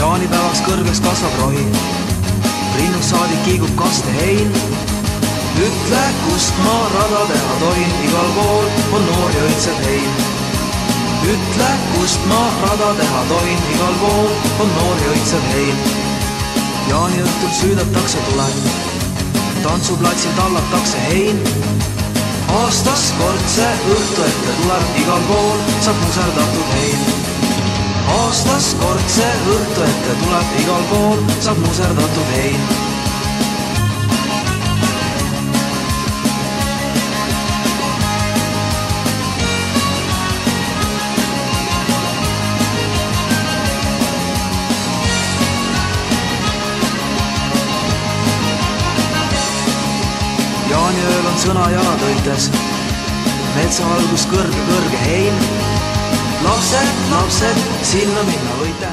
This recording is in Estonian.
jaanipäevaks kõrgeks kasvab rohi, rinnust saadik kiigub kaste hein. Ütle, kust ma rada teha tohin, igal pool on noor ja õitseb hein. Ütle, kust ma rada teha tohin, igal pool on noor ja õitseb hein. Jaaniõhtul süüdatakse tuled, tantsuplatsil tallatakse hein. Aastas kord see õhtu ette tuleb, igal pool saab muserdatud hein. Aastas kord see õhtu ette tuleb, igal pool saab muserdatud hein. Jaaniööl on sõna jalad õites, metsa algus kõrge hein. Lapsed, lapsed, sinna minna võite.